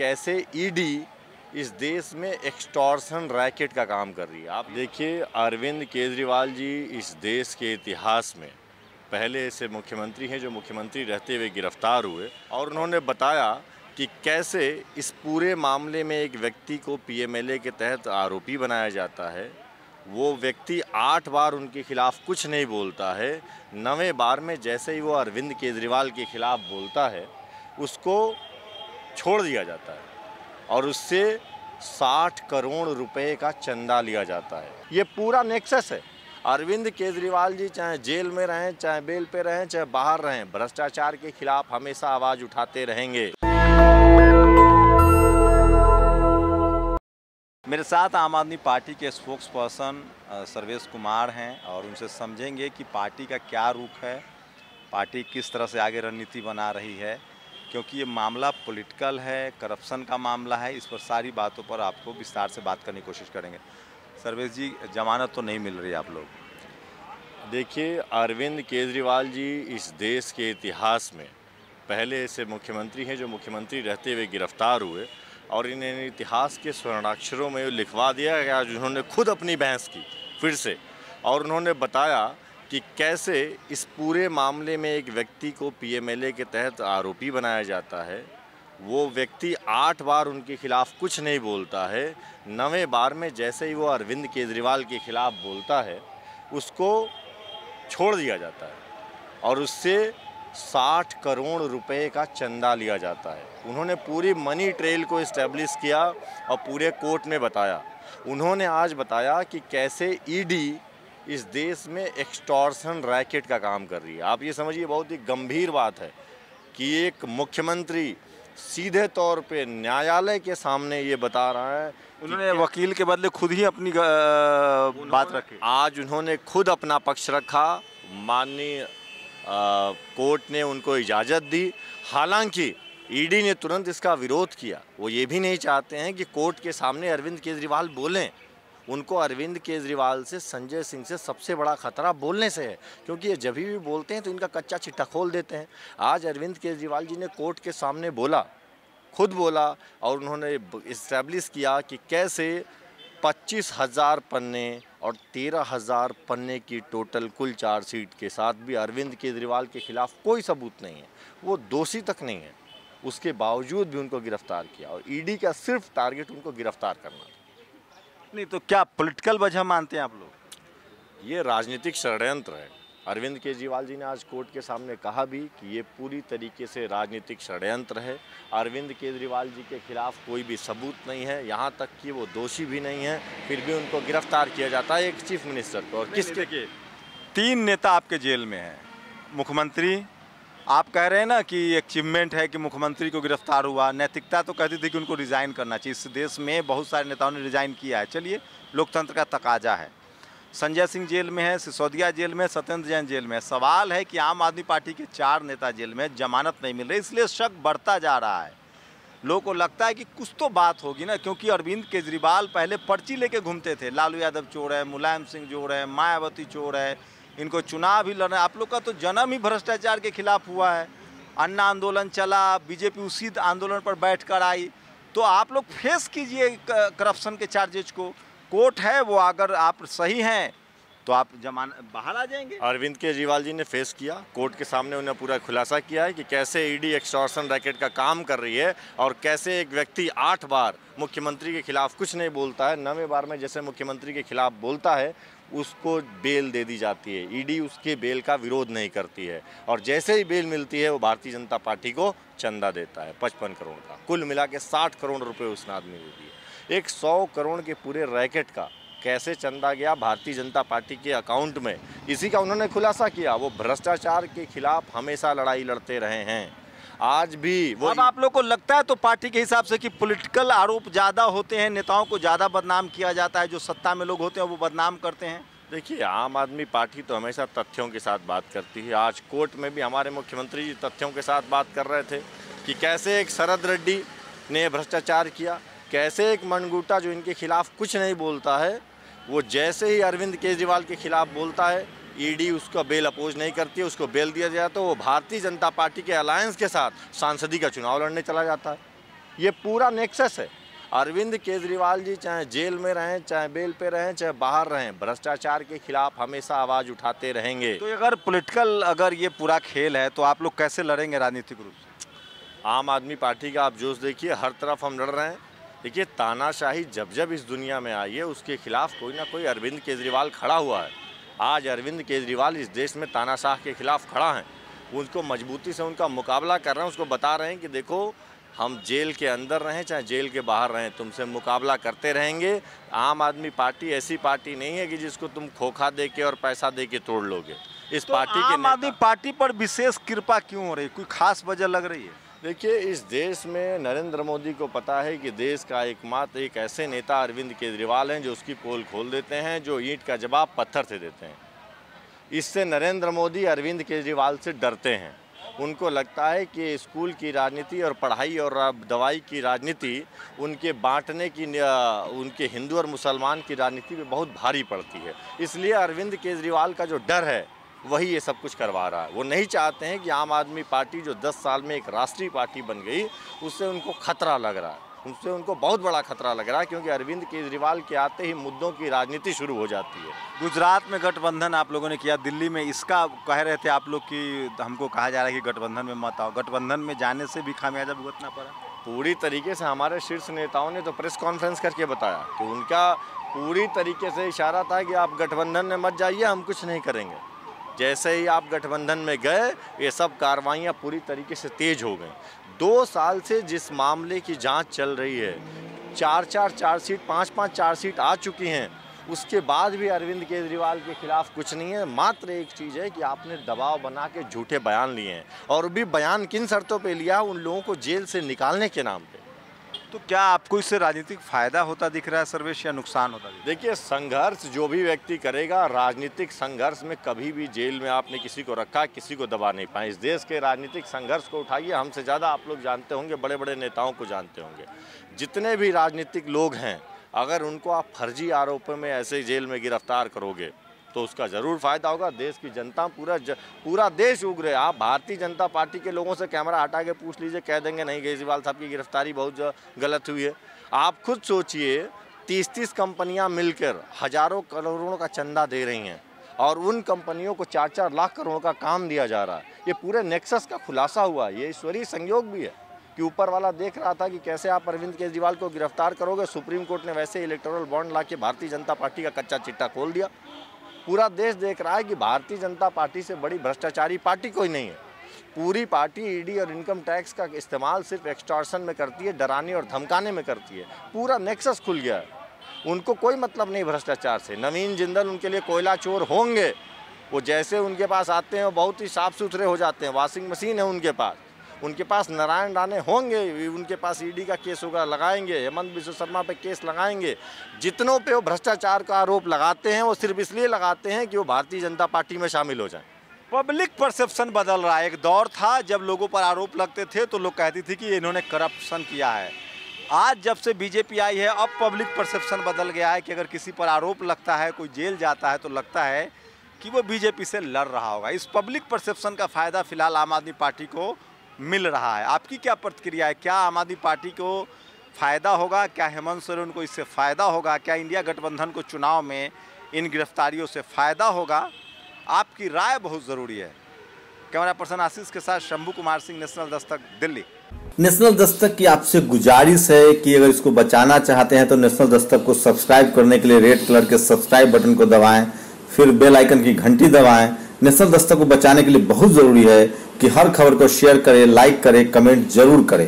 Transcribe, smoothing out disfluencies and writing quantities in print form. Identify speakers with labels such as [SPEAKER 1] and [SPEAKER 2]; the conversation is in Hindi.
[SPEAKER 1] कैसे ईडी इस देश में एक्सटॉर्शन रैकेट का काम कर रही है। आप देखिए, अरविंद केजरीवाल जी इस देश के इतिहास में पहले ऐसे मुख्यमंत्री हैं जो मुख्यमंत्री रहते हुए गिरफ्तार हुए, और उन्होंने बताया कि कैसे इस पूरे मामले में एक व्यक्ति को पीएमएलए के तहत आरोपी बनाया जाता है। वो व्यक्ति 8 बार उनके खिलाफ कुछ नहीं बोलता है, 9वें बार में जैसे ही वो अरविंद केजरीवाल के खिलाफ बोलता है उसको छोड़ दिया जाता है और उससे 60 करोड़ रुपए का चंदा लिया जाता है। ये पूरा नेक्सस है। अरविंद केजरीवाल जी चाहे जेल में रहें, चाहे बेल पे रहें, चाहे बाहर रहें, भ्रष्टाचार के खिलाफ हमेशा आवाज़ उठाते रहेंगे।
[SPEAKER 2] मेरे साथ आम आदमी पार्टी के स्पोक्स पर्सन सर्वेश कुमार हैं और उनसे समझेंगे कि पार्टी का क्या रुख है, पार्टी किस तरह से आगे रणनीति बना रही है, क्योंकि ये मामला पॉलिटिकल है, करप्शन का मामला है। इस पर सारी बातों पर आपको विस्तार से बात करने की कोशिश करेंगे। सर्वेश जी, जमानत तो नहीं मिल रही आप लोग?
[SPEAKER 1] देखिए, अरविंद केजरीवाल जी इस देश के इतिहास में पहले ऐसे मुख्यमंत्री हैं जो मुख्यमंत्री रहते हुए गिरफ्तार हुए, और इन्हें इतिहास के स्वर्णाक्षरों में लिखवा दिया गया जिन्होंने खुद अपनी बहस की फिर से, और उन्होंने बताया कि कैसे इस पूरे मामले में एक व्यक्ति को पीएमएलए के तहत आरोपी बनाया जाता है। वो व्यक्ति 8 बार उनके खिलाफ कुछ नहीं बोलता है, 9वें बार में जैसे ही वो अरविंद केजरीवाल के खिलाफ बोलता है उसको छोड़ दिया जाता है और उससे 60 करोड़ रुपए का चंदा लिया जाता है। उन्होंने पूरी मनी ट्रेल को इस्टेब्लिश किया और पूरे कोर्ट में बताया। उन्होंने आज बताया कि कैसे ईडी इस देश में एक्सटॉर्शन रैकेट का काम कर रही है। आप ये समझिए, बहुत ही गंभीर बात है कि एक मुख्यमंत्री सीधे तौर पे न्यायालय के सामने ये बता रहा है।
[SPEAKER 2] उन्होंने वकील के बदले खुद ही अपनी बात रखी।
[SPEAKER 1] आज उन्होंने खुद अपना पक्ष रखा, माननीय कोर्ट ने उनको इजाज़त दी। हालांकि ईडी ने तुरंत इसका विरोध किया। वो ये भी नहीं चाहते हैं कि कोर्ट के सामने अरविंद केजरीवाल बोलें। उनको अरविंद केजरीवाल से, संजय सिंह से सबसे बड़ा खतरा बोलने से है, क्योंकि ये जब भी बोलते हैं तो इनका कच्चा चिट्ठा खोल देते हैं। आज अरविंद केजरीवाल जी ने कोर्ट के सामने बोला, खुद बोला, और उन्होंने इस्टेब्लिश किया कि कैसे 25,000 पन्ने और 13,000 पन्ने की टोटल कुल चार्जशीट के साथ भी अरविंद केजरीवाल के खिलाफ कोई सबूत नहीं है, वो दोषी तक नहीं है, उसके बावजूद भी उनको गिरफ्तार किया। और ईडी का सिर्फ टारगेट उनको गिरफ्तार करना था।
[SPEAKER 2] नहीं तो क्या पॉलिटिकल वजह मानते हैं आप लोग?
[SPEAKER 1] ये राजनीतिक षड्यंत्र है। अरविंद केजरीवाल जी ने आज कोर्ट के सामने कहा भी कि ये पूरी तरीके से राजनीतिक षड्यंत्र है। अरविंद केजरीवाल जी के खिलाफ कोई भी सबूत नहीं है, यहाँ तक कि वो दोषी भी नहीं है, फिर भी उनको गिरफ्तार किया जाता है एक चीफ मिनिस्टर को। और किसके?
[SPEAKER 2] 3 नेता आपके जेल में हैं। मुख्यमंत्री, आप कह रहे हैं ना कि अचीवमेंट है कि मुख्यमंत्री को गिरफ्तार हुआ, नैतिकता तो कहती थी कि उनको रिज़ाइन करना चाहिए। इस देश में बहुत सारे नेताओं ने रिज़ाइन किया है, चलिए लोकतंत्र का तकाजा है। संजय सिंह जेल में है, सिसोदिया जेल में, सत्येंद्र जैन जेल में है। सवाल है कि आम आदमी पार्टी के 4 नेता जेल में, जमानत नहीं मिल रही, इसलिए शक बढ़ता जा रहा है। लोगों को लगता है कि कुछ तो बात होगी ना, क्योंकि अरविंद केजरीवाल पहले पर्ची लेके घूमते थे, लालू यादव चोर है, मुलायम सिंह चोर है, मायावती चोर है, इनको चुनाव ही लड़ना। आप लोग का तो जन्म ही भ्रष्टाचार के खिलाफ हुआ है। अन्ना आंदोलन चला, बीजेपी उसी आंदोलन पर बैठकर आई। तो आप लोग फेस कीजिए करप्शन के चार्जेज को। कोर्ट है, वो अगर आप सही हैं तो आप बाहर आ जाएंगे।
[SPEAKER 1] अरविंद केजरीवाल जी ने फेस किया, कोर्ट के सामने उन्हें पूरा खुलासा किया है कि कैसे ईडी एक्सटॉर्शन रैकेट का काम कर रही है और कैसे एक व्यक्ति 8 बार मुख्यमंत्री के खिलाफ कुछ नहीं बोलता है, 9वें बार में जैसे मुख्यमंत्री के खिलाफ बोलता है उसको बेल दे दी जाती है। ईडी उसके बेल का विरोध नहीं करती है, और जैसे ही बेल मिलती है वो भारतीय जनता पार्टी को चंदा देता है 55 करोड़ का। कुल मिला के 60 करोड़ रुपए उसने आदमी को दिए। एक 100 करोड़ के पूरे रैकेट का कैसे चंदा गया भारतीय जनता पार्टी के अकाउंट में, इसी का उन्होंने खुलासा किया। वो भ्रष्टाचार के खिलाफ हमेशा लड़ाई लड़ते रहे हैं, आज भी वो।
[SPEAKER 2] अब आप लोग को लगता है तो पार्टी के हिसाब से कि पॉलिटिकल आरोप ज़्यादा होते हैं, नेताओं को ज़्यादा बदनाम किया जाता है, जो सत्ता में लोग होते हैं वो बदनाम करते हैं?
[SPEAKER 1] देखिए, आम आदमी पार्टी तो हमेशा तथ्यों के साथ बात करती है। आज कोर्ट में भी हमारे मुख्यमंत्री जी तथ्यों के साथ बात कर रहे थे कि कैसे एक शरद रेड्डी ने भ्रष्टाचार किया, कैसे एक मनगूटा जो इनके खिलाफ कुछ नहीं बोलता है, वो जैसे ही अरविंद केजरीवाल के खिलाफ बोलता है ईडी उसका बेल अपोज नहीं करती है, उसको बेल दिया जाए तो वो भारतीय जनता पार्टी के अलायंस के साथ सांसदी का चुनाव लड़ने चला जाता है। ये पूरा नेक्सस है। अरविंद केजरीवाल जी चाहे जेल में रहें, चाहे बेल पे रहें, चाहे बाहर रहें, भ्रष्टाचार के खिलाफ हमेशा आवाज़ उठाते रहेंगे।
[SPEAKER 2] तो अगर ये पूरा खेल है तो आप लोग कैसे लड़ेंगे राजनीतिक रूप से?
[SPEAKER 1] आम आदमी पार्टी का आप जोश देखिए, हर तरफ हम लड़ रहे हैं। देखिए, तानाशाही जब जब इस दुनिया में आई है उसके खिलाफ कोई ना कोई अरविंद केजरीवाल खड़ा हुआ है। आज अरविंद केजरीवाल इस देश में तानाशाह के खिलाफ खड़ा हैं, उनको मजबूती से उनका मुकाबला कर रहे हैं, उसको बता रहे हैं कि देखो हम जेल के अंदर रहें चाहे जेल के बाहर रहें, तुमसे मुकाबला करते रहेंगे। आम आदमी पार्टी ऐसी पार्टी नहीं है कि जिसको तुम खोखा दे के और पैसा दे के तोड़ लोगे। इस
[SPEAKER 2] तो
[SPEAKER 1] पार्टी के
[SPEAKER 2] आम आदमी पार्टी पर विशेष कृपा क्यों हो रही, कोई खास वजह लग रही है?
[SPEAKER 1] देखिए, इस देश में नरेंद्र मोदी को पता है कि देश का एकमात्र एक ऐसे नेता अरविंद केजरीवाल हैं जो उसकी पोल खोल देते हैं, जो ईंट का जवाब पत्थर से देते हैं। इससे नरेंद्र मोदी अरविंद केजरीवाल से डरते हैं। उनको लगता है कि स्कूल की राजनीति और पढ़ाई और दवाई की राजनीति उनके बांटने की, उनके हिंदू और मुसलमान की राजनीति में बहुत भारी पड़ती है। इसलिए अरविंद केजरीवाल का जो डर है वही ये सब कुछ करवा रहा है। वो नहीं चाहते हैं कि आम आदमी पार्टी जो 10 साल में एक राष्ट्रीय पार्टी बन गई, उससे उनको खतरा लग रहा है। उससे उनको बहुत बड़ा खतरा लग रहा है, क्योंकि अरविंद केजरीवाल के आते ही मुद्दों की राजनीति शुरू हो जाती है।
[SPEAKER 2] गुजरात में गठबंधन आप लोगों ने किया, दिल्ली में इसका कह रहे थे आप लोग कि हमको कहा जा रहा है कि गठबंधन में मत आओ। गठबंधन में जाने से भी खामियाजा भुगतना पड़ा?
[SPEAKER 1] पूरी तरीके से हमारे शीर्ष नेताओं ने तो प्रेस कॉन्फ्रेंस करके बताया कि उनका पूरी तरीके से इशारा था कि आप गठबंधन में मत जाइए, हम कुछ नहीं करेंगे। जैसे ही आप गठबंधन में गए, ये सब कार्रवाइयाँ पूरी तरीके से तेज हो गई। 2 साल से जिस मामले की जांच चल रही है, 4-4 चार्जशीट, 5-5 चार्जशीट आ चुकी हैं, उसके बाद भी अरविंद केजरीवाल के खिलाफ कुछ नहीं है। मात्र एक चीज़ है कि आपने दबाव बना के झूठे बयान लिए हैं, और भी बयान किन शर्तों पे लिया? उन लोगों को जेल से निकालने के नाम पे।
[SPEAKER 2] तो क्या आपको इससे राजनीतिक फायदा होता दिख रहा है सर्वेश, या नुकसान होता दिख रहा है?
[SPEAKER 1] देखिए, संघर्ष जो भी व्यक्ति करेगा, राजनीतिक संघर्ष में कभी भी जेल में आपने किसी को रखा, किसी को दबा नहीं पाए। इस देश के राजनीतिक संघर्ष को उठाइए, हमसे ज़्यादा आप लोग जानते होंगे, बड़े बड़े नेताओं को जानते होंगे। जितने भी राजनीतिक लोग हैं, अगर उनको आप फर्जी आरोपों में ऐसे जेल में गिरफ्तार करोगे तो उसका ज़रूर फ़ायदा होगा। देश की जनता, पूरा देश उग्रे। आप भारतीय जनता पार्टी के लोगों से कैमरा हटा के पूछ लीजिए, कह देंगे नहीं, केजरीवाल साहब की गिरफ्तारी बहुत गलत हुई है। आप खुद सोचिए, 30-30 कंपनियां मिलकर हज़ारों करोड़ों का चंदा दे रही हैं, और उन कंपनियों को 4-4 लाख करोड़ का काम दिया जा रहा है। ये पूरे नेक्सस का खुलासा हुआ। ये ईश्वरीय संयोग भी है कि ऊपर वाला देख रहा था कि कैसे आप अरविंद केजरीवाल को गिरफ्तार करोगे। सुप्रीम कोर्ट ने वैसे इलेक्टोरल बॉन्ड ला के भारतीय जनता पार्टी का कच्चा चिट्टा खोल दिया। पूरा देश देख रहा है कि भारतीय जनता पार्टी से बड़ी भ्रष्टाचारी पार्टी कोई नहीं है। पूरी पार्टी ईडी और इनकम टैक्स का इस्तेमाल सिर्फ एक्सटॉर्शन में करती है, डराने और धमकाने में करती है। पूरा नेक्सस खुल गया है। उनको कोई मतलब नहीं भ्रष्टाचार से। नवीन जिंदल उनके लिए कोयला चोर होंगे। वो जैसे उनके पास आते हैं वो बहुत ही साफ सुथरे हो जाते हैं। वॉशिंग मशीन है उनके पास नारायण राणे होंगे, उनके पास ईडी का केस होगा, लगाएंगे। हेमंत बिश्व शर्मा पे केस लगाएंगे। जितनों पे वो भ्रष्टाचार का आरोप लगाते हैं, वो सिर्फ इसलिए लगाते हैं कि वो भारतीय जनता पार्टी में शामिल हो जाएं।
[SPEAKER 2] पब्लिक परसेप्शन बदल रहा है। एक दौर था जब लोगों पर आरोप लगते थे तो लोग कहती थी कि इन्होंने करप्शन किया है। आज जब से बीजेपी आई है, अब पब्लिक परसेप्शन बदल गया है कि अगर किसी पर आरोप लगता है, कोई जेल जाता है, तो लगता है कि वो बीजेपी से लड़ रहा होगा। इस पब्लिक परसेप्शन का फ़ायदा फिलहाल आम आदमी पार्टी को मिल रहा है। आपकी क्या प्रतिक्रिया है? क्या आम आदमी पार्टी को फ़ायदा होगा? क्या हेमंत सोरेन को इससे फ़ायदा होगा? क्या इंडिया गठबंधन को चुनाव में इन गिरफ्तारियों से फ़ायदा होगा? आपकी राय बहुत ज़रूरी है। कैमरा पर्सन आशीष के साथ शंभू कुमार सिंह, नेशनल दस्तक, दिल्ली।
[SPEAKER 3] नेशनल दस्तक की आपसे गुजारिश है कि अगर इसको बचाना चाहते हैं तो नेशनल दस्तक को सब्सक्राइब करने के लिए रेड कलर के सब्सक्राइब बटन को दबाएं, फिर बेल आइकन की घंटी दबाएं। नेशनल दस्तक को बचाने के लिए बहुत ज़रूरी है कि हर खबर को शेयर करें, लाइक करें, कमेंट जरूर करें।